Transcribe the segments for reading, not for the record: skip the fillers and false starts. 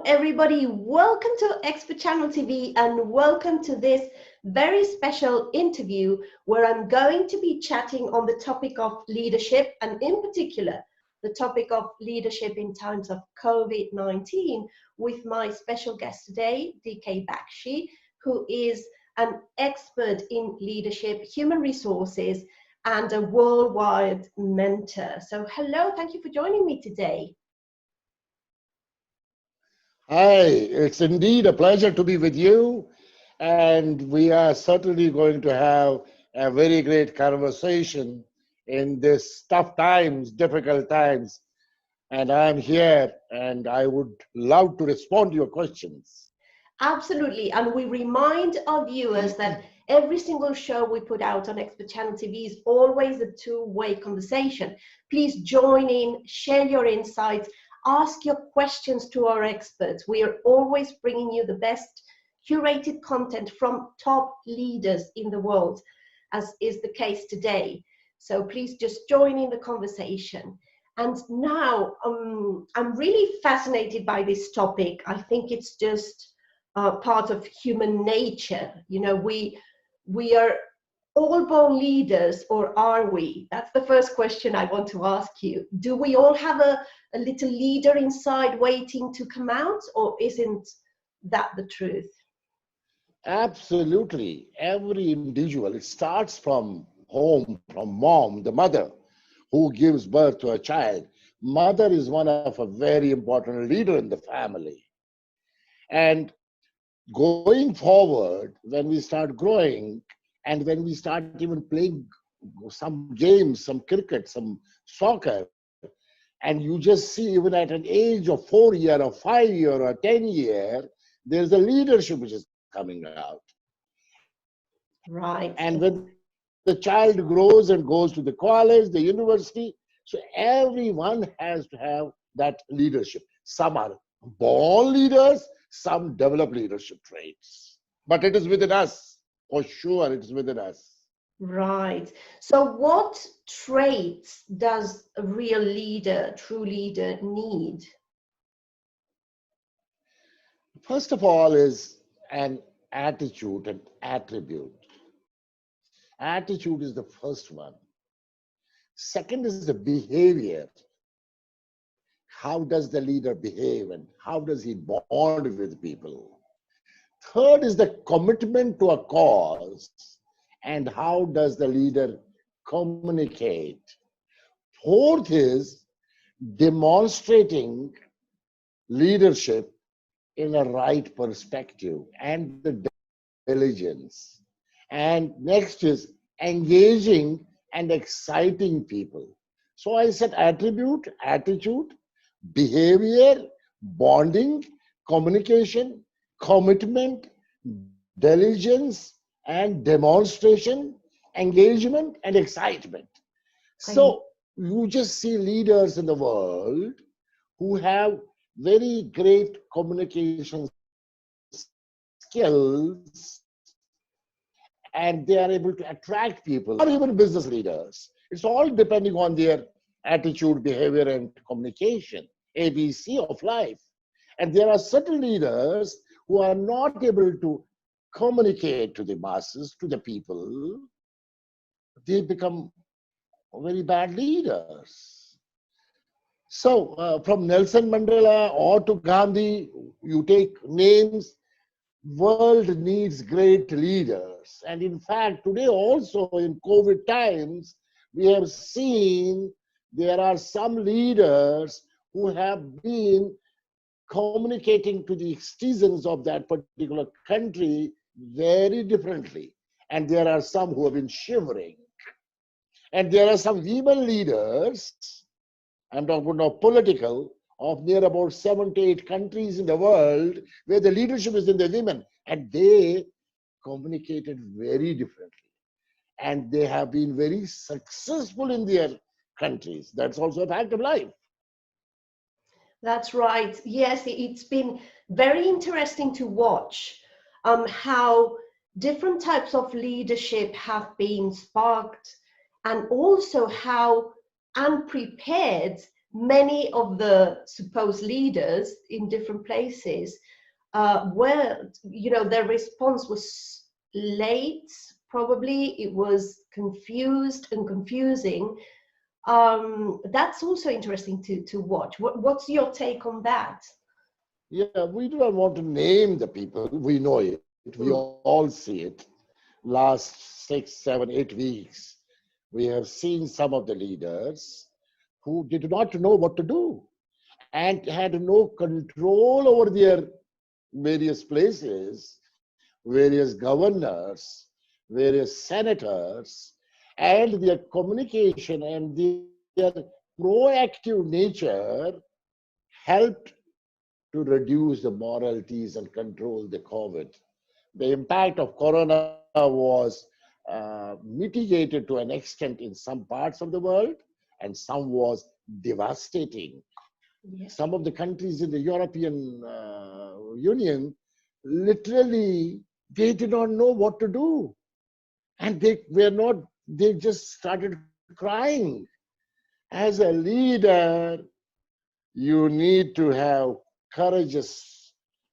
everybody. Welcome to Expert Channel TV and welcome to this very special interview where I'm going to be chatting on the topic of leadership, and in particular, the topic of leadership in times of COVID-19 with my special guest today, DK Bakshi, who is an expert in leadership, human resources, and a worldwide mentor. So hello, thank you for joining me today. Hi, it's indeed a pleasure to be with you, and we are certainly going to have a very great conversation in this tough times, difficult times, and I'm here and I would love to respond to your questions. Absolutely, and we remind our viewers that every single show we put out on Expert Channel TV is always a two-way conversation. Please join in, share your insights, ask your questions to our experts. We are always bringing you the best curated content from top leaders in the world, as is the case today. So please just join in the conversation. And now I'm really fascinated by this topic. I think it's just part of human nature. You know, we are all born leaders, or are we? That's the first question I want to ask you. Do we all have a little leader inside waiting to come out, or isn't that the truth? Absolutely. Every individual, it starts from home, from mom, the mother, who gives birth to a child. Mother is one of a very important leader in the family. And going forward, when we start growing and when we start even playing some games, some cricket, some soccer, and you just see even at an age of 4 year or 5 year or 10 year, there's a leadership which is coming out. Right. And when the child grows and goes to the college, the university, so everyone has to have that leadership. Some are born leaders, some develop leadership traits. But it is within us, for sure, it is within us. Right. So what traits does a real leader, true leader, need? First of all is an attitude and attribute. Attitude is the first one. Second is the behavior. How does the leader behave and how does he bond with people? Third is the commitment to a cause and how does the leader communicate? Fourth is demonstrating leadership in a right perspective and the diligence. And next is engaging and exciting people. So I said attribute, attitude, behavior, bonding, communication, commitment, diligence, and demonstration, engagement, and excitement. So you just see leaders in the world who have very great communication skills and they are able to attract people, or even business leaders. It's all depending on their attitude, behavior, and communication, ABC of life. And there are certain leaders who are not able to communicate to the masses, to the people. They become very bad leaders. So from Nelson Mandela or to Gandhi, you take names, world needs great leaders. And in fact, today also in COVID times, we have seen there are some leaders who have been communicating to the citizens of that particular country very differently. And there are some who have been shivering. And there are some women leaders, I'm talking about political, of near about 7 to 8 countries in the world where the leadership is in the women, and they communicated very differently. And they have been very successful in their countries. That's also a fact of life. That's right. Yes, it's been very interesting to watch how different types of leadership have been sparked, and also how unprepared many of the supposed leaders in different places were, their response was late, probably. It was confused and confusing. That's also interesting to watch. What's your take on that? Yeah, we do not want to name the people. We know it. We Mm. all see it. Last 6, 7, 8 weeks, we have seen some of the leaders who did not know what to do and had no control over their various places, various governors, various senators, and their communication and their proactive nature helped to reduce the moralities and control the COVID. The impact of corona was mitigated to an extent in some parts of the world, and some was devastating. Yeah. Some of the countries in the European Union literally they did not know what to do, and they just started crying. As a leader, you need to have courageous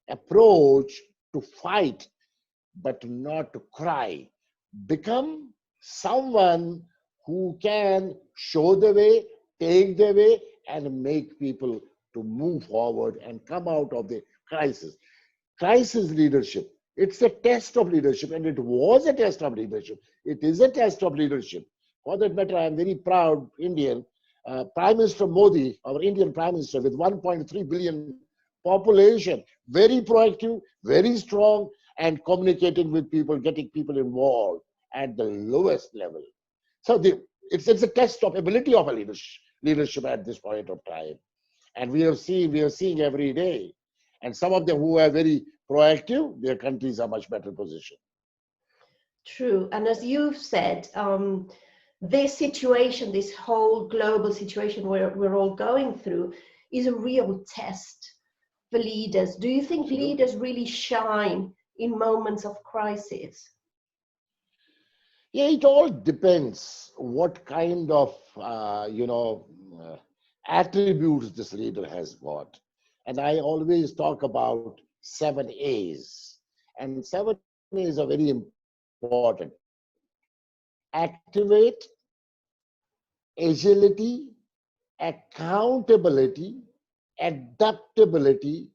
approach to fight, but not to cry. Become someone who can show the way, take the way, and make people to move forward and come out of the crisis. Crisis leadership. It's a test of leadership, and it was a test of leadership. It is a test of leadership. For that matter, I am very proud Indian. Prime Minister Modi, our Indian Prime Minister, with 1.3 billion population, very proactive, very strong, and communicating with people, getting people involved at the lowest level. So it's a test of ability of a leadership at this point of time. And we are seeing every day. And some of them who are very proactive, their countries are much better positioned. True. And as you've said, this situation, this whole global situation we're all going through, is a real test for leaders. Do you think Absolutely. leaders really shine in moments of crisis? Yeah, it all depends what kind of attributes this leader has got. And I always talk about 7 A's, and 7 A's are very important: activate, agility, accountability, adaptability,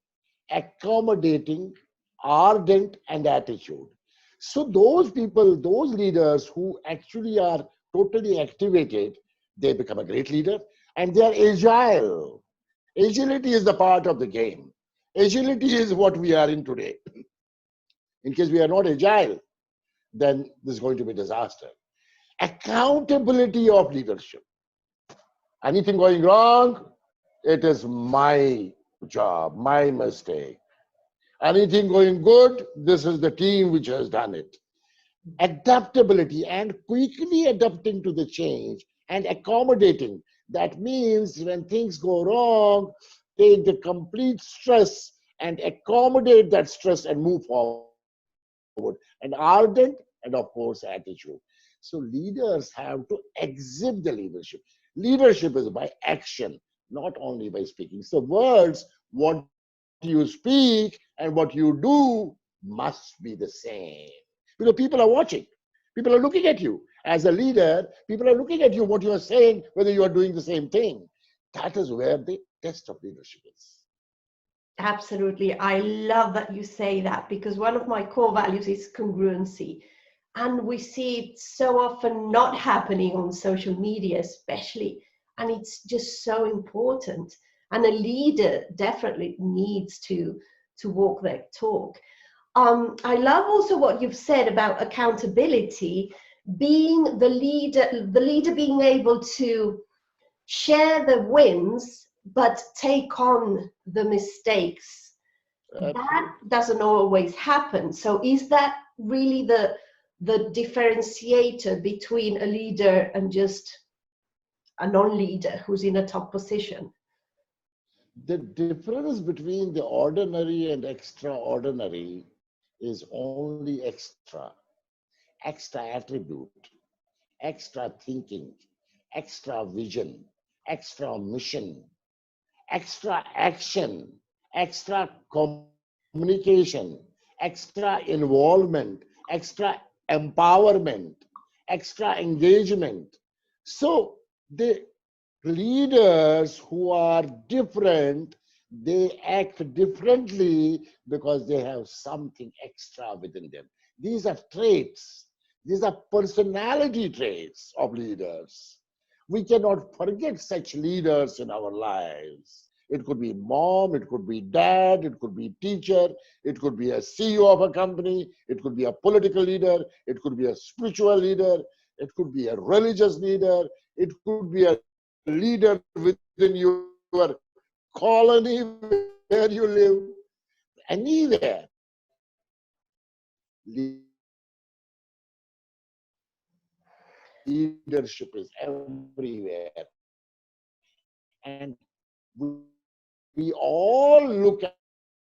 accommodating, ardent, and attitude. So those people, those leaders who actually are totally activated, they become a great leader, and they are agile. Agility is the part of the game. Agility is what we are in today. In case we are not agile, then this is going to be disaster. Accountability of leadership. Anything going wrong, it is my job, my mistake. Anything going good, this is the team which has done it. Adaptability and quickly adapting to the change and accommodating. That means when things go wrong, take the complete stress and accommodate that stress and move forward. And ardent, and of course, attitude. So leaders have to exhibit the leadership. Leadership is by action, not only by speaking. So words, what you speak and what you do must be the same. Because people are watching. People are looking at you. As a leader, people are looking at you, what you are saying, whether you are doing the same thing. That is where the test of leadership is. Absolutely. I love that you say that, because one of my core values is congruency. And we see it so often not happening on social media, especially. And it's just so important. And a leader definitely needs to walk their talk. I love also what you've said about accountability, being the leader being able to share the wins but take on the mistakes. That doesn't always happen. So is that really the differentiator between a leader and just a non-leader who's in a top position? The difference between the ordinary and extraordinary is only extra attribute, extra thinking, extra vision, extra mission, extra action, extra communication, extra involvement, extra empowerment, extra engagement. So the leaders who are different, they act differently because they have something extra within them. These are traits. These are personality traits of leaders. We cannot forget such leaders in our lives. It could be mom, it could be dad, it could be teacher, it could be a CEO of a company, it could be a political leader, it could be a spiritual leader, it could be a religious leader, it could be a leader within your colony where you live, anywhere. Leadership is everywhere. And we all look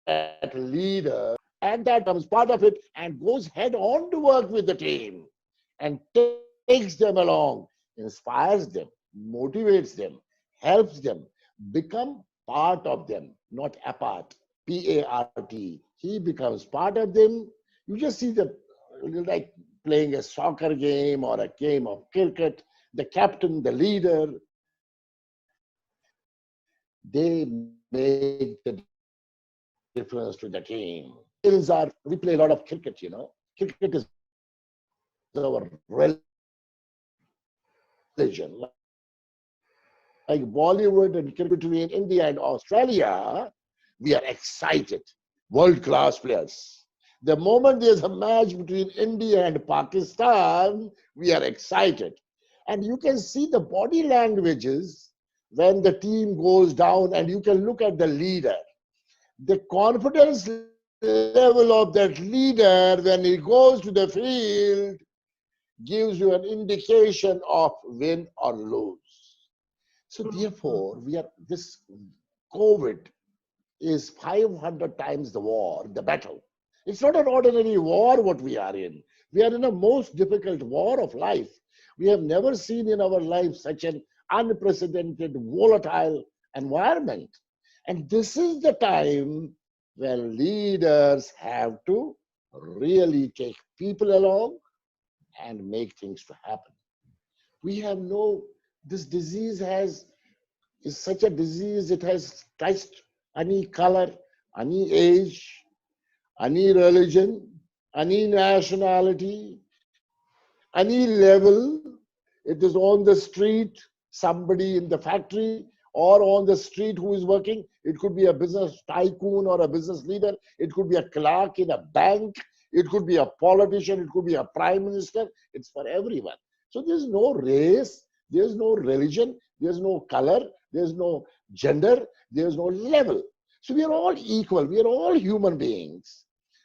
at leaders, and that becomes part of it and goes head on to work with the team and takes them along, inspires them, motivates them, helps them, become part of them, not apart. PART. He becomes part of them. You just see the, like playing a soccer game or a game of cricket, the captain, the leader, they make the difference to the team. We play a lot of cricket, you know. Cricket is our religion. Like Bollywood and cricket between India and Australia, we are excited. World-class players. The moment there's a match between India and Pakistan, we are excited. And you can see the body languages when the team goes down, and you can look at the leader. The confidence level of that leader when he goes to the field gives you an indication of win or lose. So therefore, this COVID is 500 times the war, the battle. It's not an ordinary war what we are in. We are in a most difficult war of life. We have never seen in our life such an unprecedented, volatile environment. And this is the time when leaders have to really take people along and make things to happen. We have this disease is such a disease, it has touched any color, any age, any religion, any nationality, any level. It is on the street, somebody in the factory, or on the street who is working. It could be a business tycoon or a business leader. It could be a clerk in a bank. It could be a politician. It could be a prime minister. It's for everyone. So there's no race. There's no religion. There's no color. There's no gender. There's no level. So we are all equal. We are all human beings.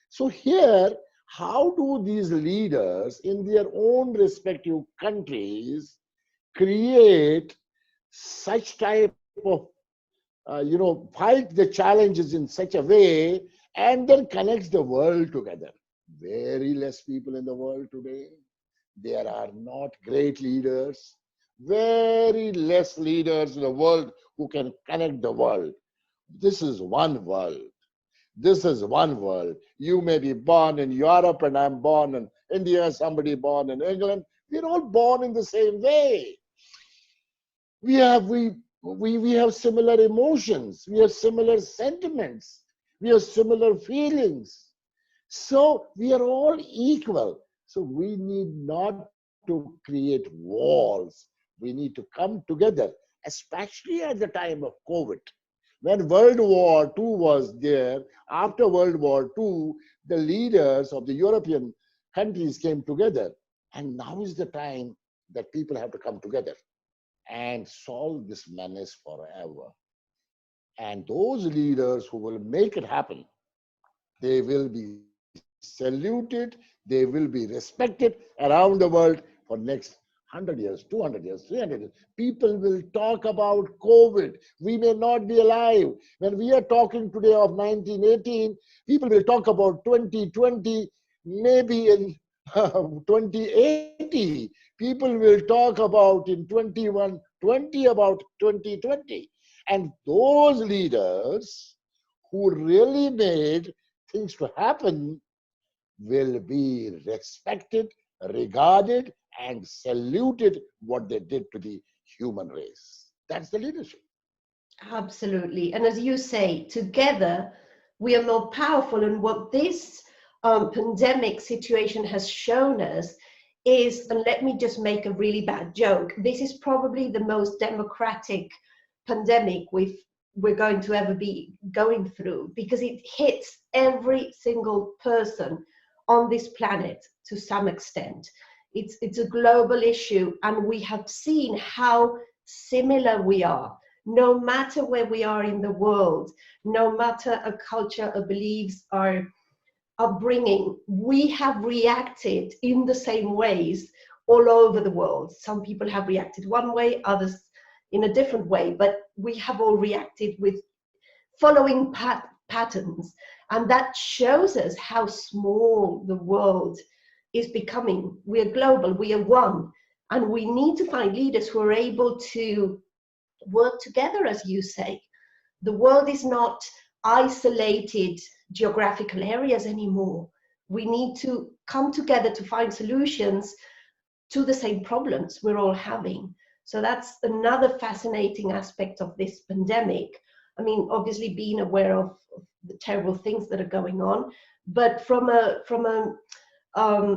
So here, how do these leaders in their own respective countries create such type of, fight the challenges in such a way and then connects the world together? Very less people in the world today. There are not great leaders. Very less leaders in the world who can connect the world. This is one world. This is one world. You may be born in Europe and I'm born in India, somebody born in England. We're all born in the same way. We have similar emotions. We have similar sentiments. We have similar feelings. So we are all equal. So we need not to create walls. We need to come together, especially at the time of COVID. When World War II was there, after World War II, the leaders of the European countries came together. And now is the time that people have to come together and solve this menace forever. And those leaders who will make it happen, they will be saluted, they will be respected around the world for next 100 years, 200 years, 300 years. People will talk about COVID. We may not be alive. When we are talking today of 1918, people will talk about 2020, maybe in 2080. People will talk about in 2120 about 2020. And those leaders who really made things to happen will be respected, regarded, and saluted what they did to the human race. That's the leadership. Absolutely. And as you say, together we are more powerful. And what this pandemic situation has shown us is, and let me just make a really bad joke, this is probably the most democratic pandemic we're going to ever be going through, because it hits every single person on this planet to some extent. It's a global issue, and we have seen how similar we are. No matter where we are in the world, no matter a culture, a beliefs, our upbringing, we have reacted in the same ways all over the world. Some people have reacted one way, others in a different way, but we have all reacted with following patterns. And that shows us how small the world is becoming. We are global, we are one, and we need to find leaders who are able to work together, as you say. The world is not isolated geographical areas anymore. We need to come together to find solutions to the same problems we're all having. So that's another fascinating aspect of this pandemic. I mean, obviously being aware of the terrible things that are going on, but from a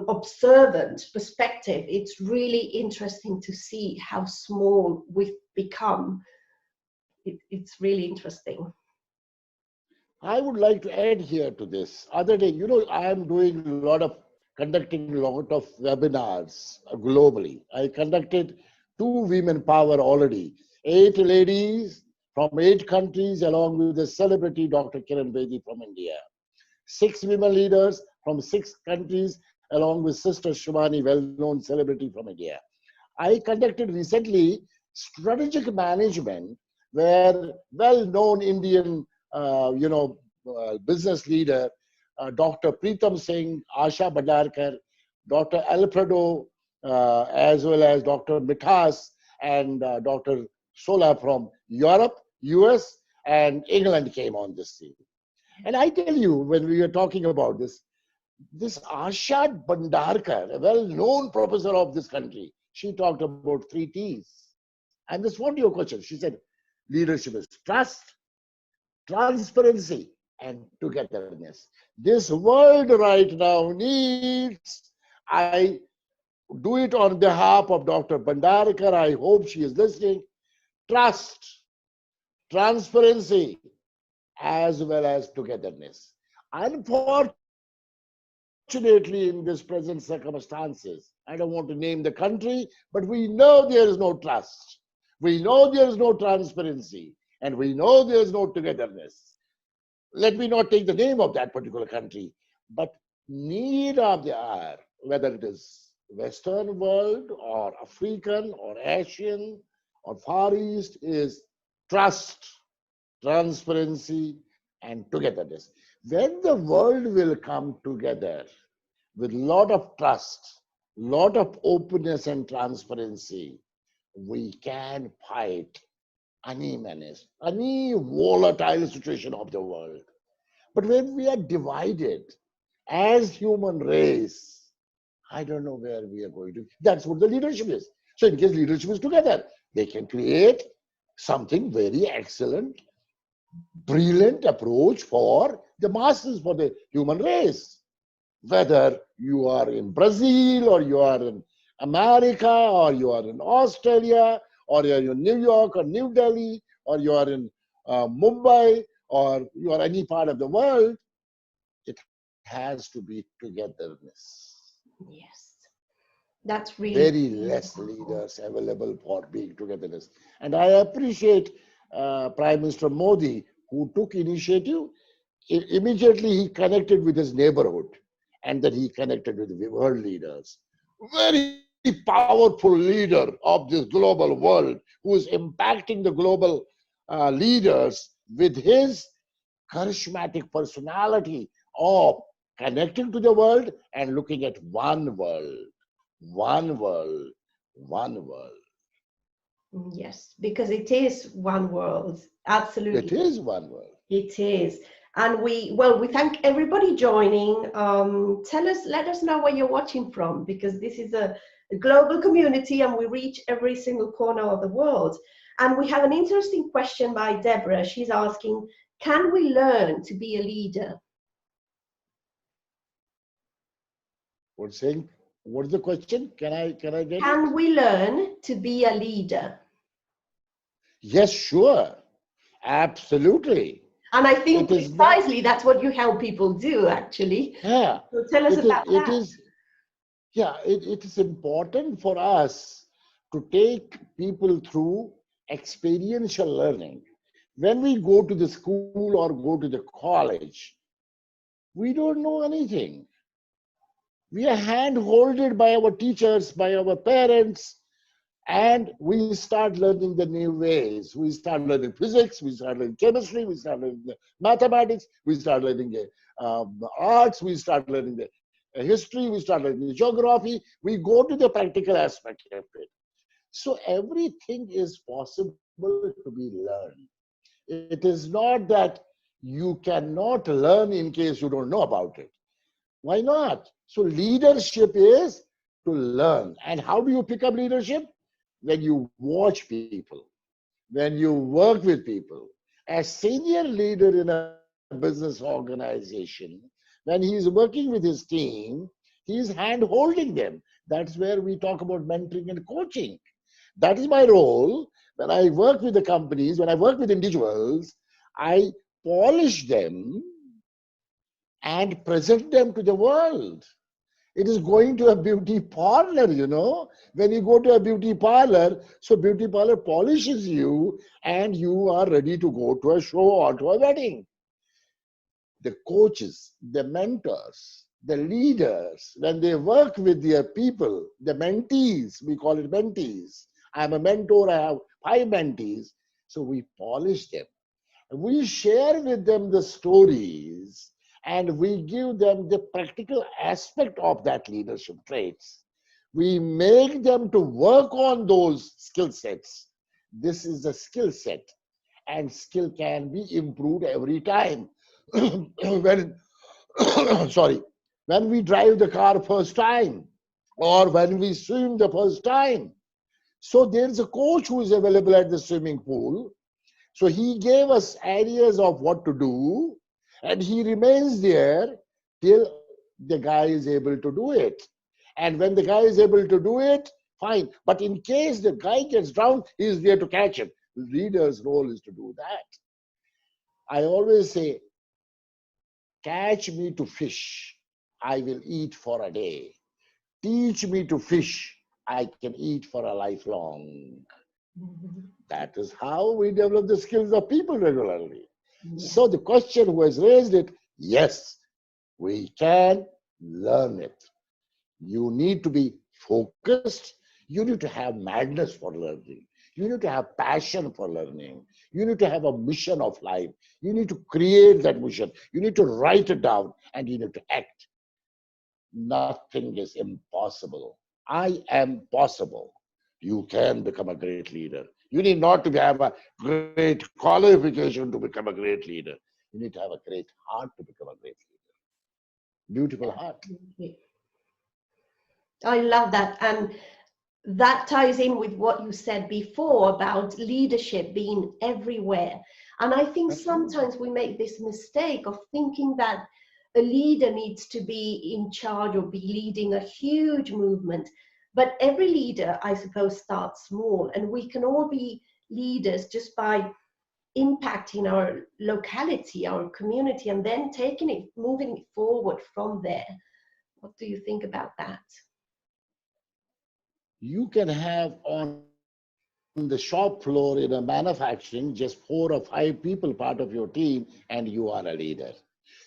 observant perspective, it's really interesting to see how small we've become. It's really interesting. I would like to add here to this. Other day, I am conducting a lot of webinars globally. I conducted 2 Women Power already. 8 ladies from 8 countries, along with the celebrity Dr. Kiran Bedi from India. 6 women leaders from 6 countries, along with Sister Shivani, well-known celebrity from India. I conducted recently strategic management, where well-known Indian, business leader, Dr. Pritam Singh, Asha Bhandarkar, Dr. Alfredo, as well as Dr. Mithas and Dr. Sola from Europe, US, and England came on this scene. And I tell you, when we were talking about this Asha Bhandarkar, a well-known professor of this country, she talked about 3 T's. And this was your question. She said, leadership is trust, transparency, and togetherness. This world right now needs, I do it on behalf of Dr. Bhandarkar, I hope she is listening, trust, transparency, as well as togetherness. Unfortunately, in this present circumstances, I don't want to name the country, but we know there is no trust. We know there is no transparency, and we know there is no togetherness. Let me not take the name of that particular country, but need of the hour, whether it is Western world or African or Asian or Far East, is trust, transparency, and togetherness. When the world will come together with a lot of trust, lot of openness and transparency, we can fight any menace, any volatile situation of the world. But when we are divided as human race, I don't know where we are going to. That's what the leadership is. So in case leadership is together, they can create something very excellent, brilliant approach for the masses, for the human race. Whether you are in Brazil, or you are in America, or you are in Australia, or you are in New York or New Delhi, or you are in Mumbai, or you are any part of the world, it has to be togetherness. Yes, that's really Very less leaders available for being togetherness. And I appreciate Prime Minister Modi, who took initiative. Immediately he connected with his neighborhood, and then he connected with the world leaders. Very powerful leader of this global world, who is impacting the global leaders with his charismatic personality of connecting to the world and looking at one world, one world, one world. Yes, because it is one world. Absolutely. It is one world. It is. And we thank everybody joining. Let us know where you're watching from, because this is a global community and we reach every single corner of the world. And we have an interesting question by Deborah. She's asking, can we learn to be a leader? What's the question? Can I get it? Can we learn to be a leader? Yes, sure. Absolutely. And I think precisely that's what you help people do, actually. Yeah. So tell us about that. It is important for us to take people through experiential learning. When we go to the school or go to the college, we don't know anything. We are hand-holded by our teachers, by our parents, and we start learning the new ways. We start learning physics, we start learning chemistry, we start learning the mathematics, we start learning the arts, we start learning the history, we start learning the geography. We go to the practical aspect of it. So everything is possible to be learned. It is not that you cannot learn in case you don't know about it. Why not? So leadership is to learn. And how do you pick up leadership? When you watch people, when you work with people. A senior leader in a business organization, when he's working with his team, he's hand-holding them. That's where we talk about mentoring and coaching. That is my role. When I work with the companies, when I work with individuals, I polish them and present them to the world. It is going to a beauty parlor, you know. When you go to a beauty parlor, so beauty parlor polishes you and you are ready to go to a show or to a wedding. The coaches, the mentors, the leaders, when they work with their people, the mentees, we call it mentees. I'm a mentor, I have 5 mentees. So we polish them. We share with them the stories and we give them the practical aspect of that leadership traits. We make them to work on those skill sets. This is a skill set, and skill can be improved every time. when when we drive the car first time, or when we swim the first time. So there's a coach who is available at the swimming pool. So he gave us areas of what to do, and he remains there till the guy is able to do it. And when the guy is able to do it, fine. But in case the guy gets drowned, he is there to catch him. The leader's role is to do that. I always say, catch me to fish, I will eat for a day. Teach me to fish, I can eat for a lifelong. That is how we develop the skills of people regularly. So the question who has raised it, yes, we can learn it. You need to be focused. You need to have madness for learning. You need to have passion for learning. You need to have a mission of life. You need to create that mission. You need to write it down and you need to act. Nothing is impossible. I am possible. You can become a great leader. You need not to have a great qualification to become a great leader. You need to have a great heart to become a great leader. Beautiful heart. I love that. And that ties in with what you said before about leadership being everywhere. And I think sometimes we make this mistake of thinking that a leader needs to be in charge or be leading a huge movement. But every leader, I suppose, starts small, and we can all be leaders just by impacting our locality, our community, and then moving it forward from there. What do you think about that? You can have on the shop floor in a manufacturing just 4 or 5 people part of your team, and you are a leader.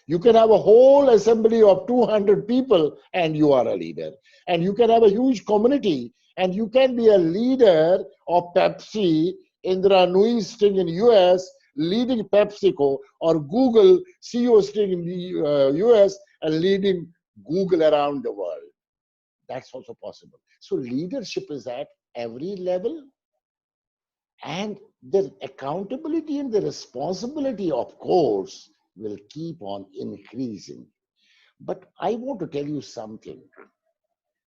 You can have a whole assembly of 200 people and you are a leader. And you can have a huge community and you can be a leader of Pepsi, Indra Nui Sting in US, leading PepsiCo, or Google CEO Sting in the US and leading Google around the world. That's also possible. So leadership is at every level. And the accountability and the responsibility, of course, will keep on increasing. But I want to tell you something.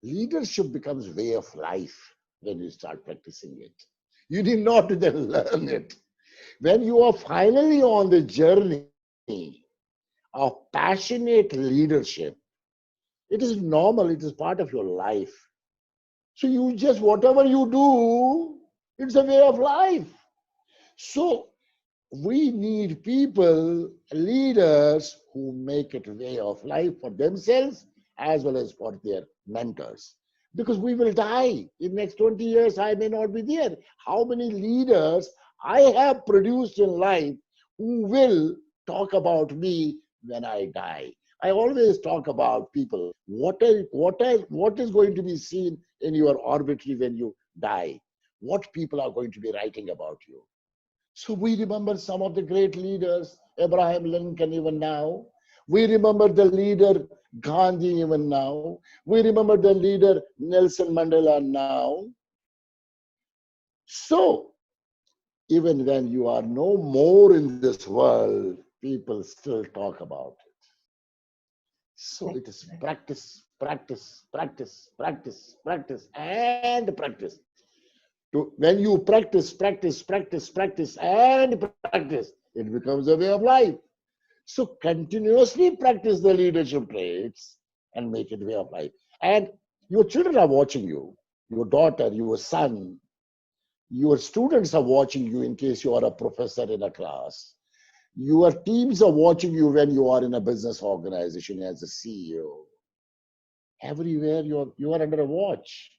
Leadership becomes way of life when you start practicing it. You need not to then learn it. When you are finally on the journey of passionate leadership, it is normal, it is part of your life. So you just, whatever you do, it's a way of life. So we need people, leaders who make it a way of life for themselves as well as for their mentors. Because we will die. In the next 20 years, I may not be there. How many leaders I have produced in life who will talk about me when I die? I always talk about people. What is going to be seen in your obituary when you die? What people are going to be writing about you? So we remember some of the great leaders, Abraham Lincoln even now. We remember the leader Gandhi even now. We remember the leader Nelson Mandela now. So even when you are no more in this world, people still talk about it. So it is practice, practice, practice, practice, practice, and practice. When you practice, practice, practice, practice, and practice, it becomes a way of life. So continuously practice the leadership traits and make it a way of life. And your children are watching you, your daughter, your son, your students are watching you in case you are a professor in a class. Your teams are watching you when you are in a business organization as a CEO. Everywhere you are under a watch.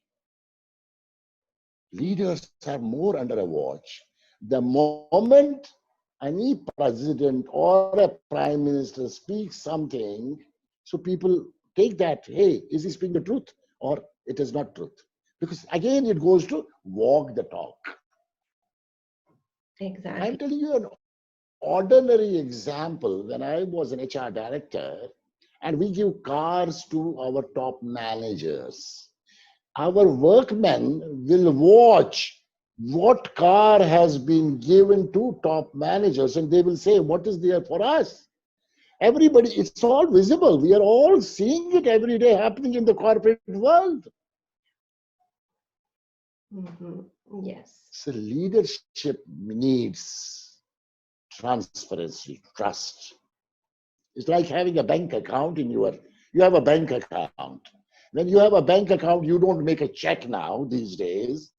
Leaders are more under a watch. The moment any president or a prime minister speaks something, so people take that, hey, is he speaking the truth or it is not truth? Because again, it goes to walk the talk. Exactly. I'm telling you an ordinary example. When I was an HR director, and we give cars to our top managers, our workmen will watch what car has been given to top managers and they will say, what is there for us? Everybody, it's all visible. We are all seeing it every day happening in the corporate world. Yes. So leadership needs transparency, trust. It's like having a bank account you have a bank account. When you have a bank account, you don't make a check now these days.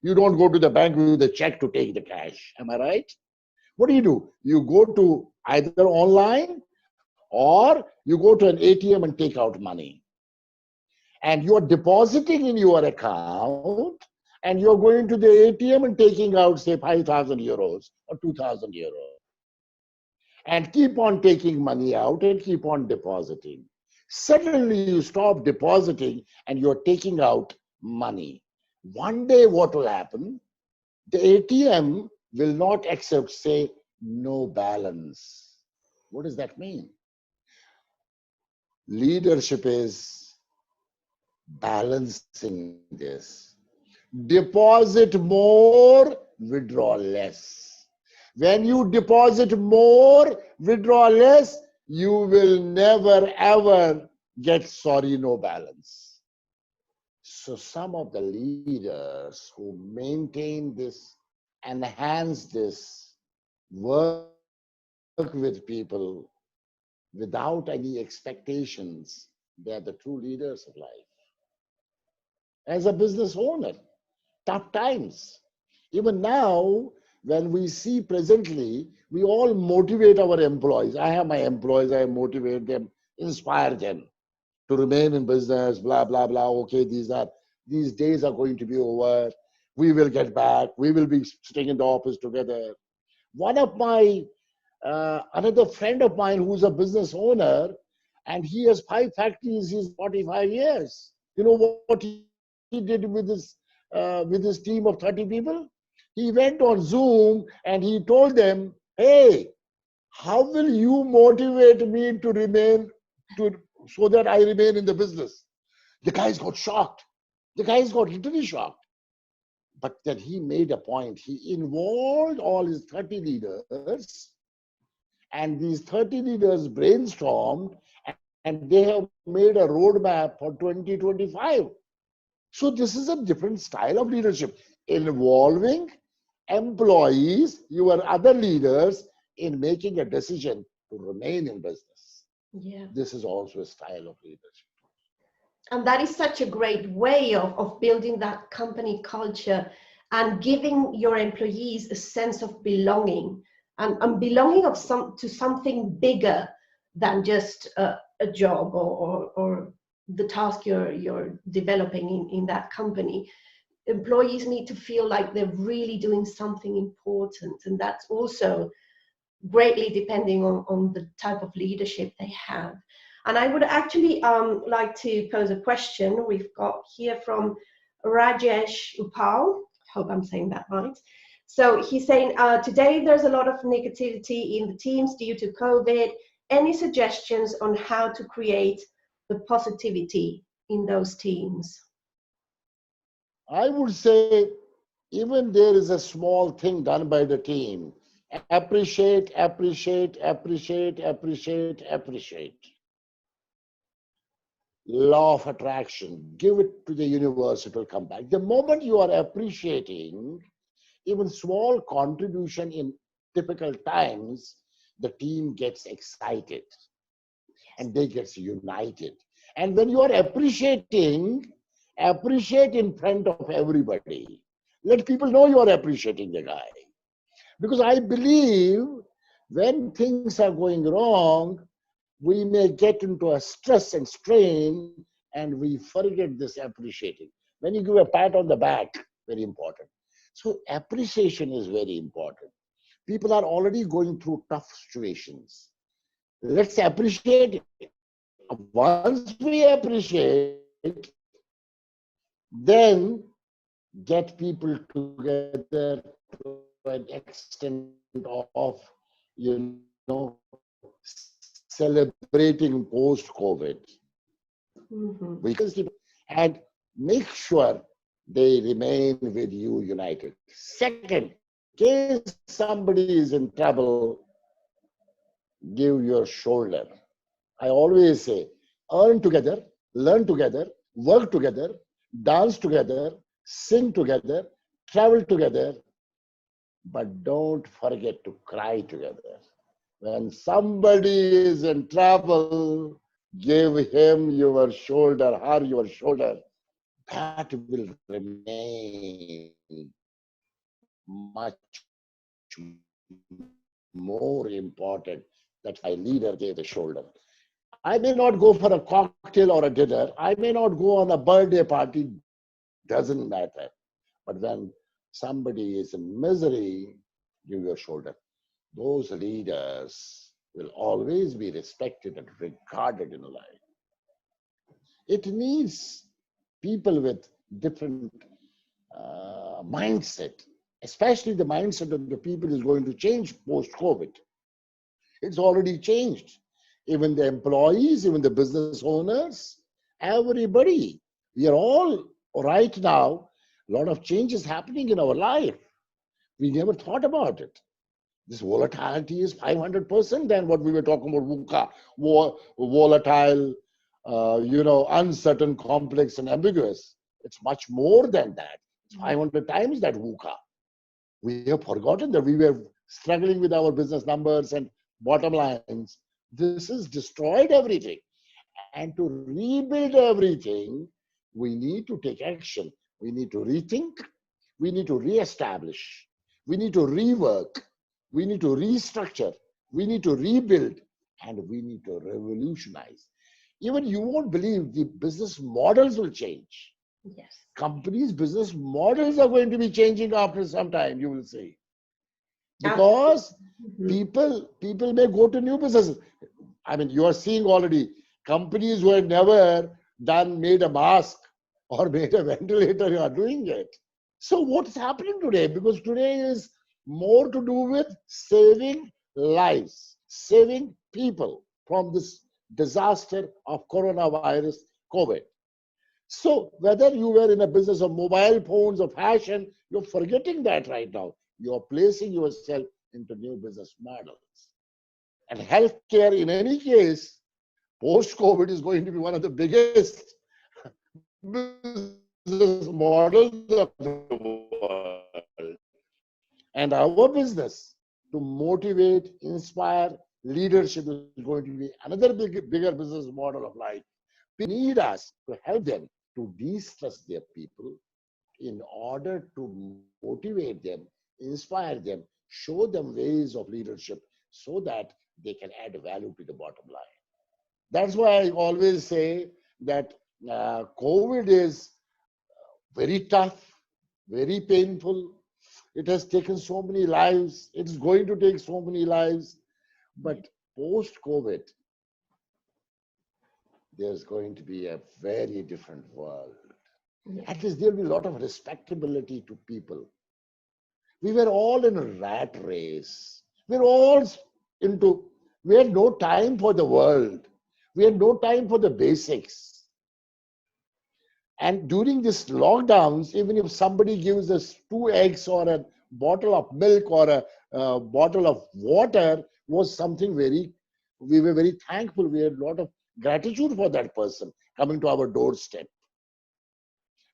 You don't go to the bank with a check to take the cash. Am I right? What do? You go to either online or you go to an ATM and take out money. And you're depositing in your account and you're going to the ATM and taking out, say, 5,000 euros or 2,000 euros. And keep on taking money out and keep on depositing. Suddenly you stop depositing and you're taking out money. One day what will happen? The ATM will not accept, say, no balance. What does that mean? Leadership is balancing this. Deposit more, withdraw less. When you deposit more, withdraw less, you will never ever get sorry, no balance. So some of the leaders who maintain this, enhance this, work with people without any expectations, they're the true leaders of life. As a business owner, tough times. Even now, when we see presently, we all motivate our employees. I have my employees, I motivate them, inspire them to remain in business, blah, blah, blah. Okay, these days are going to be over. We will get back. We will be sitting in the office together. One of my, another friend of mine who's a business owner, and he has 5 factories, he's 45 years. You know what he did with his team of 30 people? He went on Zoom and he told them, hey, how will you motivate me to remain, so that I remain in the business? The guys got shocked. The guys got literally shocked. But then he made a point. He involved all his 30 leaders, and these 30 leaders brainstormed, and they have made a roadmap for 2025. So this is a different style of leadership, involving employees, your other leaders, in making a decision to remain in business. Yeah. This is also a style of leadership. And that is such a great way of building that company culture and giving your employees a sense of belonging and belonging to something bigger than just a job or the task you're developing in that company. Employees need to feel like they're really doing something important, and that's also greatly depending on the type of leadership they have. And I would actually like to pose a question. We've got here from Rajesh Upal. Hope I'm saying that right. So he's saying, today there's a lot of negativity in the teams due to COVID. Any suggestions on how to create the positivity in those teams? I would say, even there is a small thing done by the team, appreciate, appreciate, appreciate, appreciate, appreciate. Law of attraction, give it to the universe, it will come back. The moment you are appreciating even small contribution in difficult times, the team gets excited and they get united. And when you are appreciating, appreciate in front of everybody. Let people know you are appreciating the guy. Because I believe when things are going wrong, we may get into a stress and strain and we forget this appreciating. When you give a pat on the back, very important. So appreciation is very important. People are already going through tough situations. Let's appreciate it. Once we appreciate, then get people together to an extent of, celebrating post-COVID. And make sure they remain with you united. Second, in case somebody is in trouble, give your shoulder. I always say, earn together, learn together, work together, dance together, sing together, travel together, but don't forget to cry together. When somebody is in trouble, give him your shoulder, her your shoulder. That will remain much more important that my leader gave the shoulder. I may not go for a cocktail or a dinner. I may not go on a birthday party. Doesn't matter. But when somebody is in misery, give your shoulder. Those leaders will always be respected and regarded in life. It needs people with different mindset, especially the mindset of the people is going to change post-COVID. It's already changed. Even the employees, even the business owners, everybody. We are all right now, a lot of changes happening in our life. We never thought about it. This volatility is 500% than what we were talking about, VUCA, volatile, uncertain, complex, and ambiguous. It's much more than that. It's 500 times that VUCA. We have forgotten that we were struggling with our business numbers and bottom lines. This has destroyed everything. And to rebuild everything, we need to take action. We need to rethink. We need to reestablish. We need to rework. We need to restructure. We need to rebuild. And we need to revolutionize. Even you won't believe the business models will change. Yes. Companies' business models are going to be changing after some time, you will see. Because people may go to new businesses. I mean, you are seeing already companies who have never made a mask or made a ventilator are doing it. So what's happening today? Because today is more to do with saving lives, saving people from this disaster of coronavirus, COVID. So whether you were in a business of mobile phones or fashion, you're forgetting that right now. You're placing yourself into new business models. And healthcare, in any case, post-COVID is going to be one of the biggest business models of the world. And our business to motivate, inspire, leadership is going to be another bigger business model of life. People need us to help them to de-stress their people in order to motivate them, inspire them, show them ways of leadership so that they can add value to the bottom line. That's why I always say that COVID is very tough, very painful. It has taken so many lives. It's going to take so many lives. But post-COVID, there's going to be a very different world. At least there'll be a lot of respectability to people. We were all in a rat race. We had no time for the world. We had no time for the basics. And during this lockdowns, even if somebody gives us 2 eggs or a bottle of milk or a bottle of water, was something we were very thankful. We had a lot of gratitude for that person coming to our doorstep.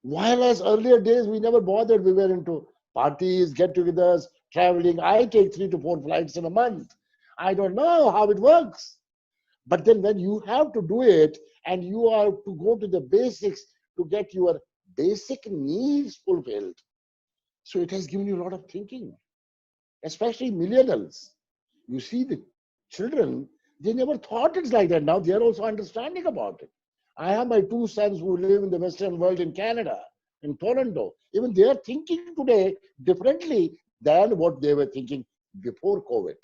While as earlier days, we never bothered. We were into parties, get-togethers, traveling. I take 3 to 4 flights in a month. I don't know how it works. But then when you have to do it and you are to go to the basics to get your basic needs fulfilled. So it has given you a lot of thinking, especially millennials. You see the children, they never thought it's like that. Now they are also understanding about it. I have my 2 sons who live in the Western world in Canada, in Toronto. Even they are thinking today differently than what they were thinking before COVID.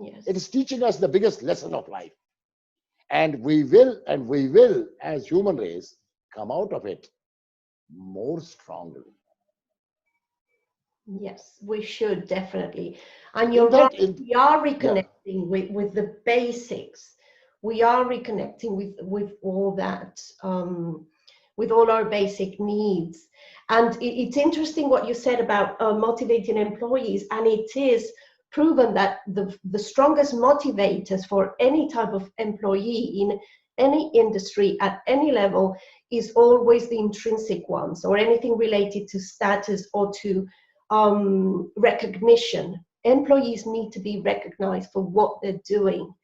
Yes. It is teaching us the biggest lesson of life. And we will, as human race, come out of it more strongly. Yes, we should definitely. And you're right, we are reconnecting with the basics. We are reconnecting with all that, with all our basic needs. And it's interesting what you said about motivating employees. And it is proven that the strongest motivators for any type of employee in any industry at any level is always the intrinsic ones, or anything related to status or to recognition. Employees need to be recognized for what they're doing.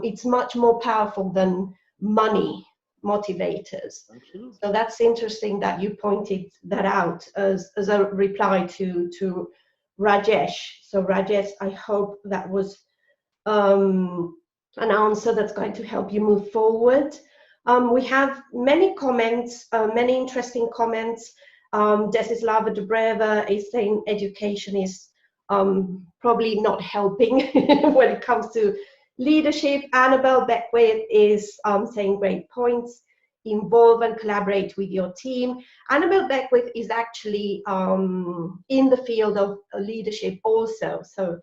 It's much more powerful than money motivators. Absolutely. So that's interesting that you pointed that out as a reply to Rajesh. So Rajesh, I hope that was an answer that's going to help you move forward. We have many comments, many interesting comments. Desislava Dobreva is saying education is probably not helping when it comes to leadership. Annabelle Beckwith is saying great points. Involve and collaborate with your team. Annabelle Beckwith is actually in the field of leadership also, so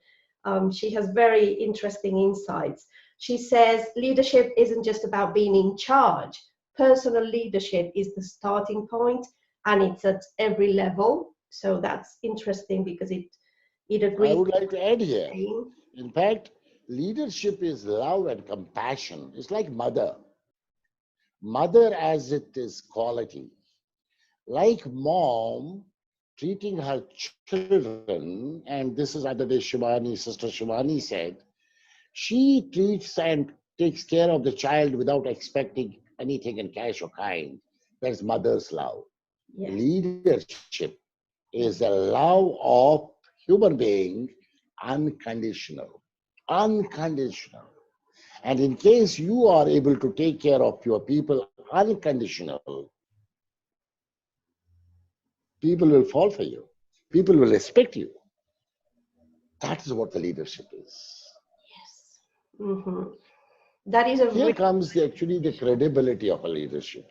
she has very interesting insights. She says leadership isn't just about being in charge. Personal leadership is the starting point, and it's at every level. So that's interesting because it agrees. I would like to add here. In fact, leadership is love and compassion. It's like mother. Mother as it is quality. Like mom treating her children, and this is other day Sister Shivani said, she treats and takes care of the child without expecting anything in cash or kind. That's mother's love. Yes. Leadership is the love of human being, unconditional. Unconditional. And in case you are able to take care of your people unconditional, people will fall for you. People will respect you. That is what the leadership is. Yes. Mm-hmm. That is Here comes actually the credibility of a leadership.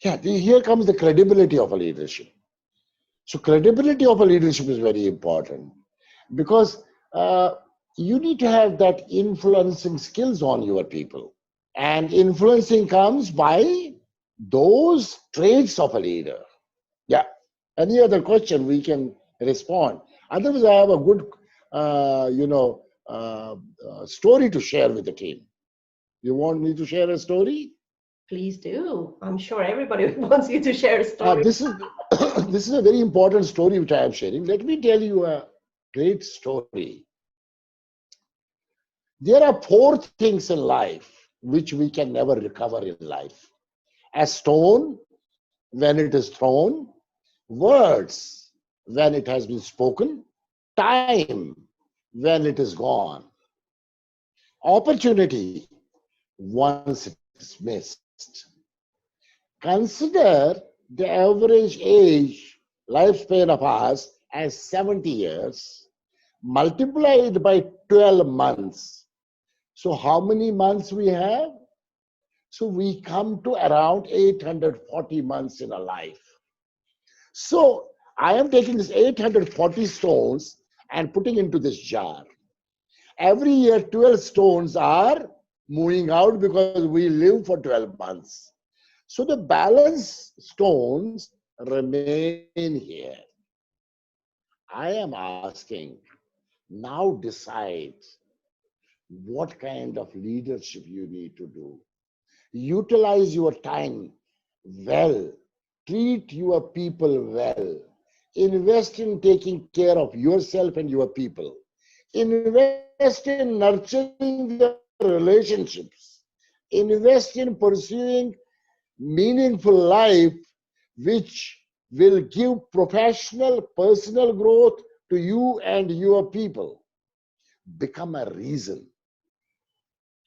Yeah, here comes the credibility of a leadership. So credibility of a leadership is very important because you need to have that influencing skills on your people. And influencing comes by those traits of a leader. Yeah. Any other question we can respond. Otherwise, I have a good, story to share with the team. You want me to share a story? Please do. I'm sure everybody wants you to share a story. This is this is a very important story which I am sharing. Let me tell you a great story. There are four things in life which we can never recover in life: a stone when it is thrown, words when it has been spoken, time when it is gone, opportunity once it is missed. Consider the average age lifespan of us as 70 years multiplied by 12 months. So how many months we have? So we come to around 840 months in a life. So I am taking this 840 stones and putting into this jar. Every year 12 stones are moving out because we live for 12 months. So the balance stones remain here. I am asking, now decide what kind of leadership you need to do. Utilize your time well. Treat your people well. Invest in taking care of yourself and your people. Invest in nurturing the relationships. Invest in pursuing meaningful life, which will give professional, personal growth to you and your people. Become a reason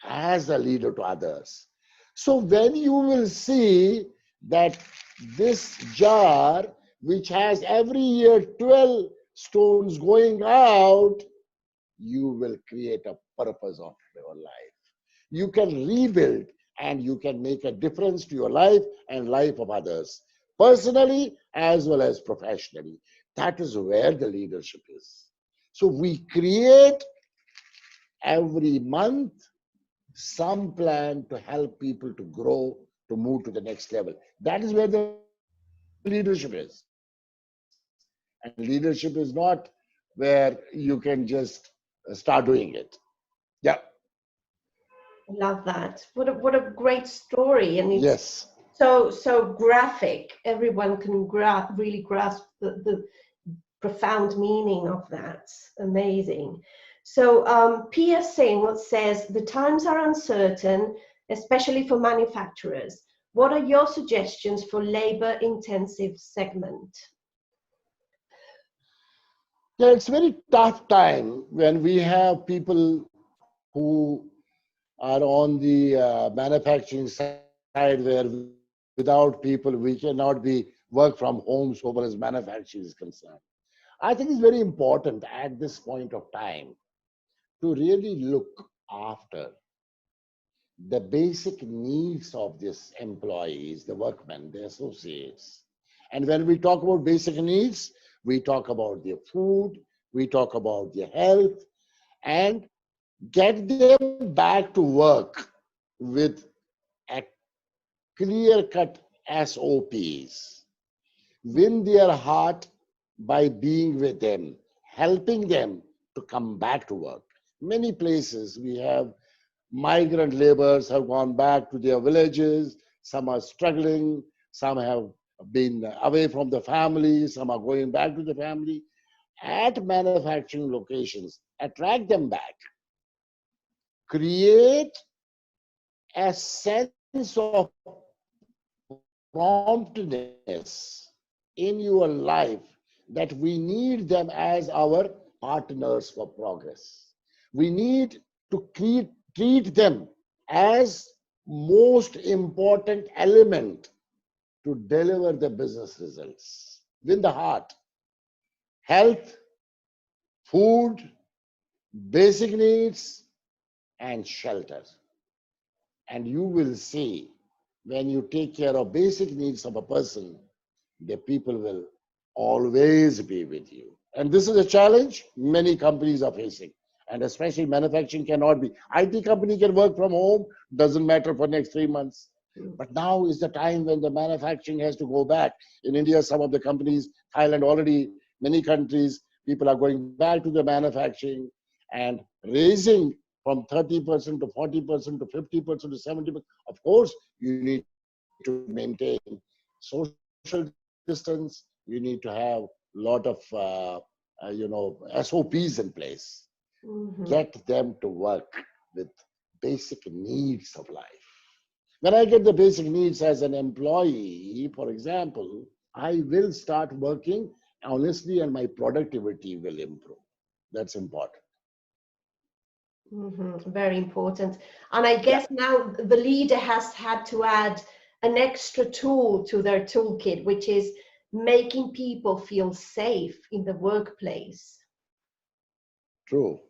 as a leader to others. So when you will see that this jar, which has every year 12 stones going out, you will create a purpose of your life. You can rebuild and you can make a difference to your life and life of others, personally as well as professionally. That is where the leadership is. So we create every month some plan to help people to grow, to move to the next level. That is where the leadership is. And leadership is not where you can just start doing it. Yeah. Love that. What a great story. And it's Yes. so graphic. Everyone can really grasp the profound meaning of that. Amazing. So Pia Singh says, the times are uncertain, especially for manufacturers. What are your suggestions for labor-intensive segment? Yeah, it's a very tough time when we have people who are on the manufacturing side where without people we cannot be work from home so far as manufacturing is concerned. I think it's very important at this point of time to really look after the basic needs of these employees, the workmen, the associates. And when we talk about basic needs, we talk about their food, we talk about their health, and get them back to work with a clear-cut SOPs. Win their heart by being with them, helping them to come back to work. Many places we have migrant laborers have gone back to their villages, some are struggling, some have been away from the family, some are going back to the family. At manufacturing locations, attract them back. Create a sense of promptness in your life that we need them as our partners for progress. We need to treat them as most important element to deliver the business results. Win the heart. Health, food, basic needs, and shelter. And you will see when you take care of basic needs of a person, the people will always be with you. And this is a challenge many companies are facing. And especially manufacturing cannot be. IT company can work from home, doesn't matter for next 3 months. But now is the time when the manufacturing has to go back. In India, some of the companies, Thailand already, many countries, people are going back to the manufacturing and raising from 30% to 40% to 50% to 70%. Of course, you need to maintain social distance. You need to have a lot of, SOPs in place. Get them to work with basic needs of life. When I get the basic needs as an employee, for example, I will start working honestly and my productivity will improve. That's important. Very important. And I guess now the leader has had to add an extra tool to their toolkit, which is making people feel safe in the workplace. True.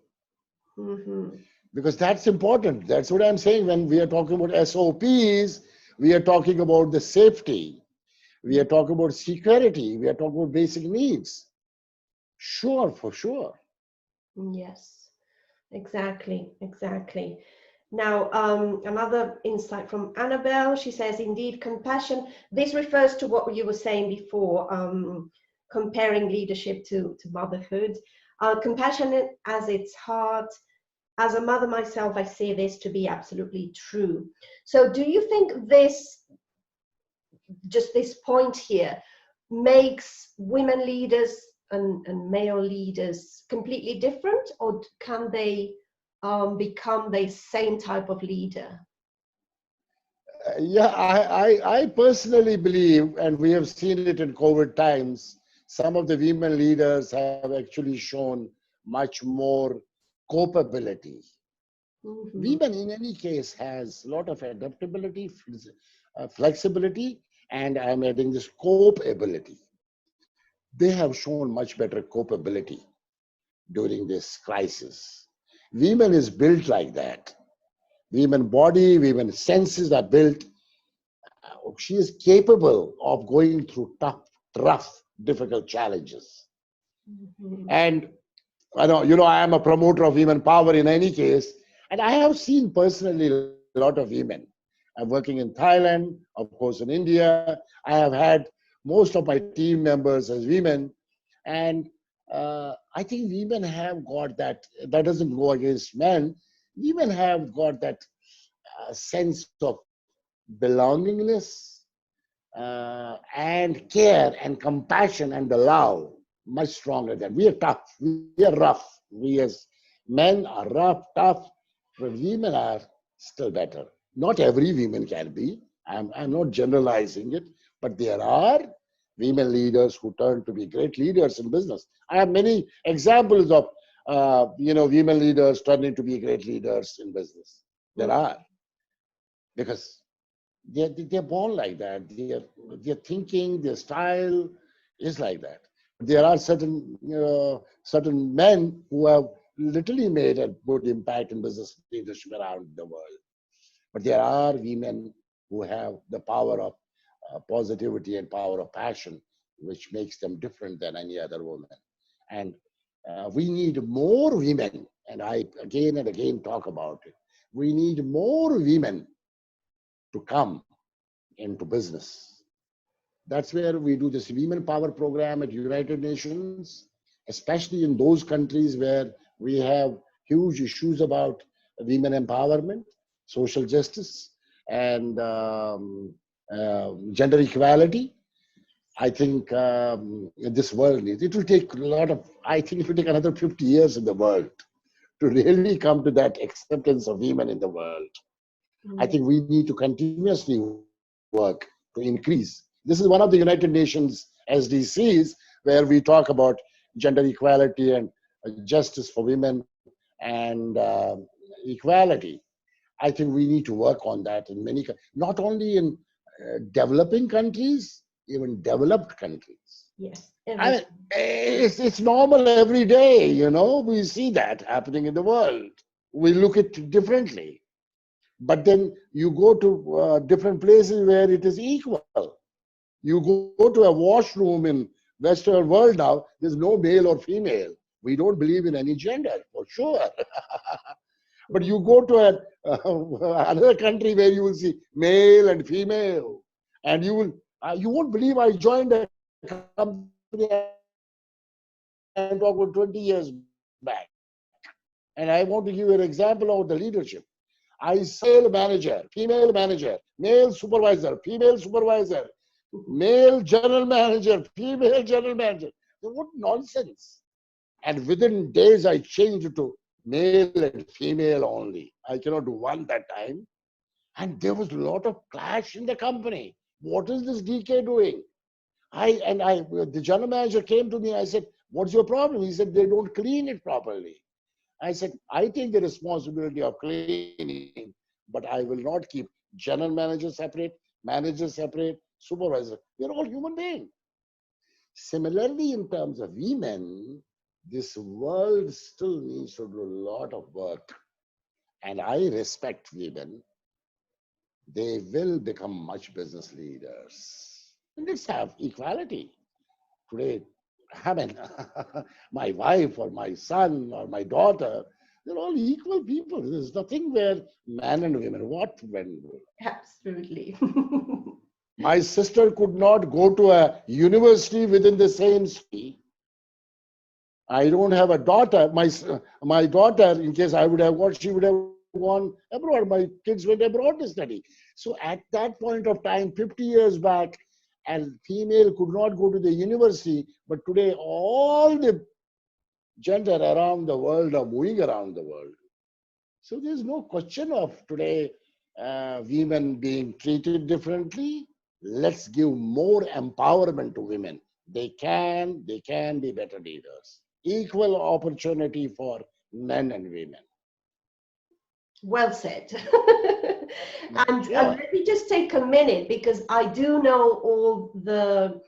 Because that's important. That's what I'm saying. When we are talking about SOPs, we are talking about the safety. We are talking about security. We are talking about basic needs. Sure, for sure. Yes, exactly. Now, another insight from Annabelle. She says, indeed, compassion. This refers to what you were saying before, comparing leadership to motherhood. Compassion as its heart. As a mother myself, I say this to be absolutely true. So do you think this point here makes women leaders and male leaders completely different, or can they become the same type of leader? I personally believe, and we have seen it in COVID times, some of the women leaders have actually shown much more capability. Women in any case has a lot of adaptability, flexibility, and I'm adding this cope ability. They have shown much better capability during this crisis. Women is built like that. Women body, women senses are built. She is capable of going through tough, rough, difficult challenges. And I am a promoter of women power in any case. And I have seen personally a lot of women. I'm working in Thailand, of course, in India. I have had most of my team members as women. And I think women have got that doesn't go against men. Women have got that sense of belongingness and care and compassion and the love much stronger than we are tough. We are rough. We as men are rough, tough. But women are still better. Not every woman can be. I'm not generalizing it, but there are women leaders who turn to be great leaders in business. I have many examples of women leaders turning to be great leaders in business. There are, because they're born like that. Their thinking, their style is like that. There are certain men who have literally made a good impact in business leadership around the world. But there are women who have the power of positivity and power of passion, which makes them different than any other woman. And we need more women, and I again and again talk about it. We need more women to come into business. That's where we do this Women Power program at United Nations, especially in those countries where we have huge issues about women empowerment, social justice, and gender equality. I think this world needs, it will take it will take another 50 years in the world to really come to that acceptance of women in the world. I think we need to continuously work to increase. This is one of the United Nations SDGs where we talk about gender equality and justice for women and equality. I think we need to work on that in many, not only in developing countries, even developed countries. Yes. It's normal every day, we see that happening in the world. We look at it differently. But then you go to different places where it is equal. You go to a washroom in Western world now, there's no male or female. We don't believe in any gender, for sure. But you go to another country where you will see male and female, and you won't believe I joined a company and talked about 20 years back. And I want to give you an example of the leadership. I saw manager, male supervisor, female supervisor, male general manager, female general manager. What nonsense. And within days, I changed to male and female only. I cannot do one that time. And there was a lot of clash in the company. What is this DK doing? The general manager came to me. I said, "What's your problem?" He said, "They don't clean it properly." I said, "I take the responsibility of cleaning, but I will not keep general manager separate, manager separate, supervisor. We're all human beings." Similarly, in terms of women, this world still needs to do a lot of work. And I respect women. They will become much business leaders. And let's have equality. Today, I mean, my wife or my son or my daughter, they're all equal people. There's nothing where man and women, what when? Absolutely. My sister could not go to a university within the same city. I don't have a daughter. My daughter, in case I would have gone, she would have gone abroad. My kids went abroad to study. So at that point of time, 50 years back, and female could not go to the university, but today all the gender around the world are moving around the world. So there's no question of today women being treated differently. Let's give more empowerment to women. They can be better leaders. Equal opportunity for men and women. Well said. And let me just take a minute, because I do know all the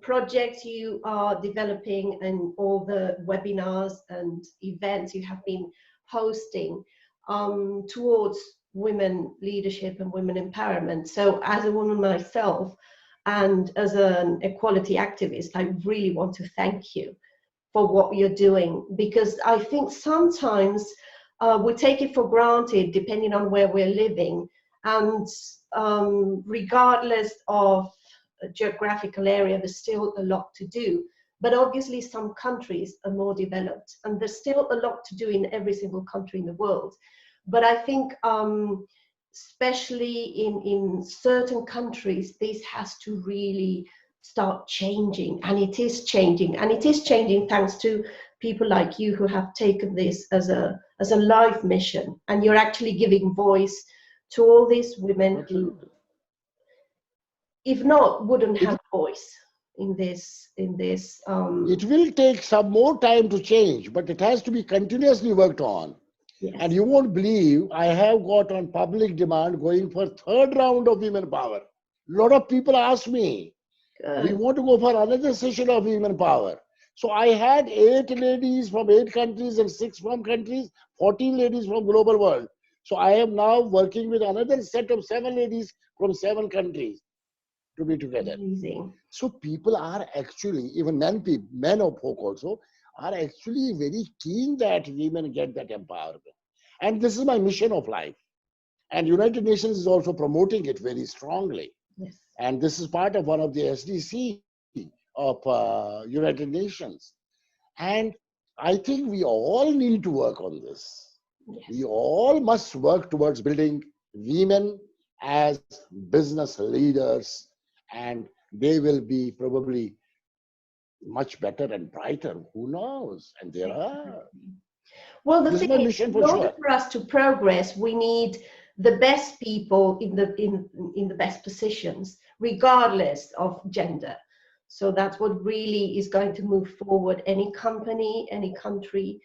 projects you are developing and all the webinars and events you have been hosting towards women leadership and women empowerment. So as a woman myself and as an equality activist, I really want to thank you for what you're doing, because I think sometimes we take it for granted depending on where we're living, and regardless of a geographical area, there's still a lot to do. But obviously some countries are more developed, and there's still a lot to do in every single country in the world. But I think especially in certain countries, this has to really start changing, and it is changing, and it is changing thanks to people like you who have taken this as a life mission, and you're actually giving voice to all these women who, if not, wouldn't have voice in this. It will take some more time to change, but it has to be continuously worked on. Yes. And you won't believe, I have got on public demand going for third round of women power. A lot of people ask me, we want to go for another session of women power. So I had 8 ladies from 8 countries and 6 from countries, 14 ladies from global world. So I am now working with another set of 7 ladies from 7 countries to be together. Amazing. So people are actually, even men of folk also, are actually very keen that women get that empowerment. And this is my mission of life. And United Nations is also promoting it very strongly. Yes. And this is part of one of the SDC of United Nations. And I think we all need to work on this. Yes. We all must work towards building women as business leaders, and they will be probably much better and brighter. Who knows? And there are. Well, the thing is, in order for us to progress, we need the best people in the best positions, regardless of gender. So that's what really is going to move forward any company, any country.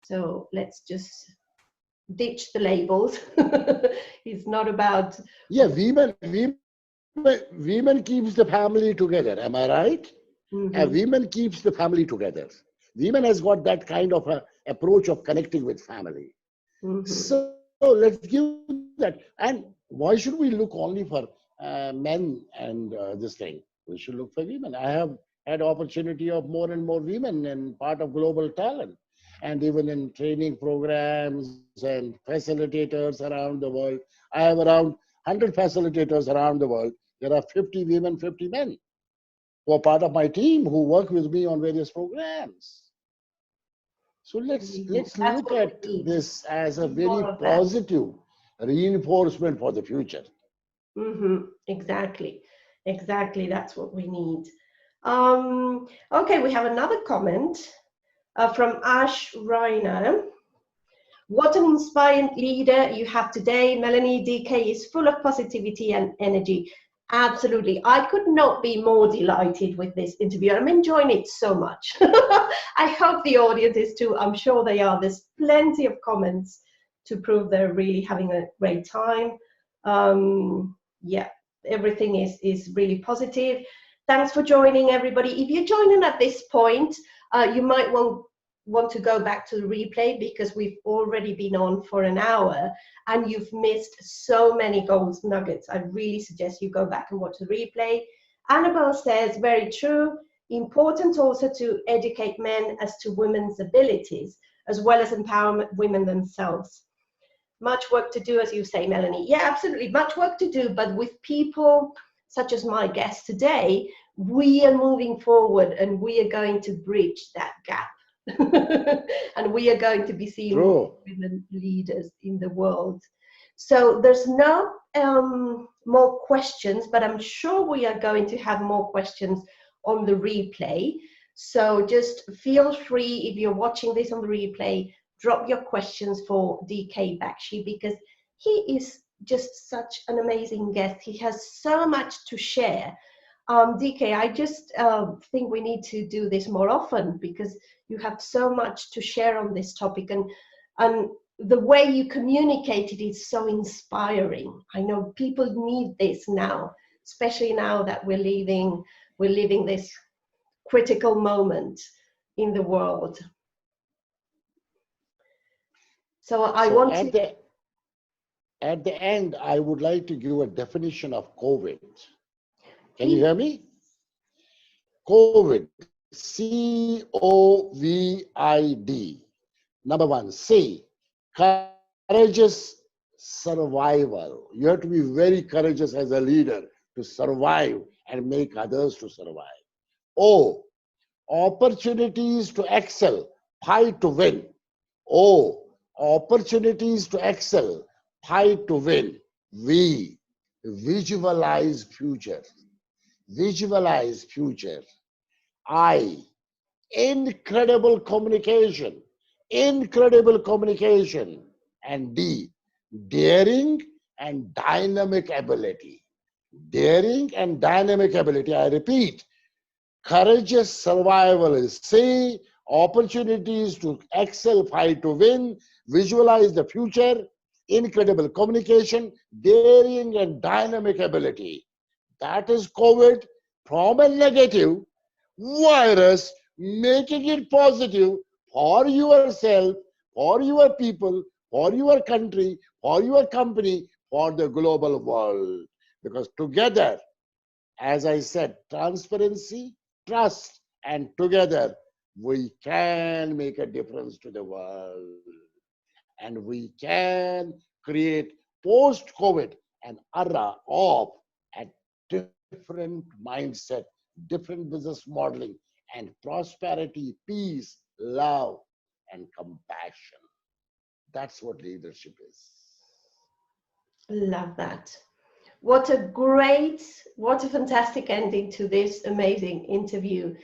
So let's just ditch the labels. It's not about... Yeah, women keeps the family together. Am I right? Mm-hmm. A women keeps the family together. Women has got that kind of a approach of connecting with family. Mm-hmm. So let's give that. And why should we look only for men and this thing? We should look for women. I have had opportunity of more and more women and part of global talent. and even in training programs and facilitators around the world. I have around 100 facilitators around the world. There are 50 women, 50 men who are part of my team who work with me on various programs. So let's That's look what at we need. this as a More very of that. positive reinforcement for the future. Exactly. Exactly. That's what we need. Okay, we have another comment from Ash Reiner. What an inspiring leader you have today. Melanie. DK is full of positivity and energy. Absolutely. I could not be more delighted with this interview. I'm enjoying it so much. I hope the audience is too. I'm sure they are. There's plenty of comments to prove they're really having a great time. Yeah, everything is really positive. Thanks for joining, everybody. If you're joining at this point, you might want to go back to the replay because we've already been on for an hour and you've missed so many gold nuggets. I really suggest you go back and watch the replay. Annabelle says, very true. Important also to educate men as to women's abilities, as well as empower women themselves. Much work to do, as you say, Melanie. Yeah, absolutely. Much work to do, but with people such as my guest today, we are moving forward and we are going to bridge that gap. And we are going to be seeing more women leaders in the world. So there's no more questions, but I'm sure we are going to have more questions on the replay. So just feel free, if you're watching this on the replay, drop your questions for DK Bakshi, because he is just such an amazing guest. He has so much to share. DK, I just think we need to do this more often because you have so much to share on this topic, and the way you communicate it is so inspiring. I know people need this now, especially now that we're living this critical moment in the world. So I want to... At the end, I would like to give a definition of COVID. Can you hear me? COVID, COVID. Number one, C, courageous survival. You have to be very courageous as a leader to survive and make others to survive. O, opportunities to excel, pie to win. O, opportunities to excel, pie to win. V, visualize future. Visualize future. I, incredible communication. Incredible communication. And D, daring and dynamic ability. Daring and dynamic ability. I repeat, courageous survival is C, opportunities to excel, fight to win, visualize the future, incredible communication, daring and dynamic ability. That is COVID from a negative virus, making it positive for yourself, for your people, for your country, for your company, for the global world. Because together, as I said, transparency, trust, and together we can make a difference to the world. And we can create post-COVID an era of a different mindset, different business modeling, and prosperity, peace, love, and compassion. That's what leadership is. Love that. What a fantastic ending to this amazing interview.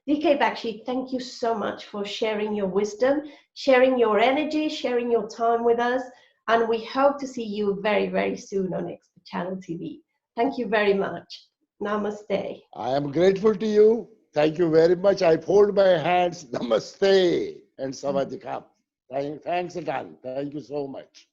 DK Bakshi, thank you so much for sharing your wisdom, sharing your energy, sharing your time with us. And we hope to see you very, very soon on Expert Channel TV. Thank you very much. Namaste. I am grateful to you. Thank you very much. I fold my hands. Namaste and Savadikap. Thanks again. Thank you so much.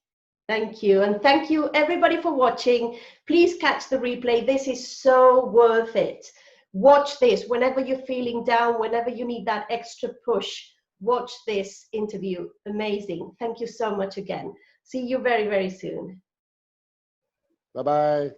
Thank you. And thank you everybody for watching. Please catch the replay. This is so worth it. Watch this whenever you're feeling down, whenever you need that extra push. Watch this interview. Amazing. Thank you so much again. See you very, very soon. Bye-bye.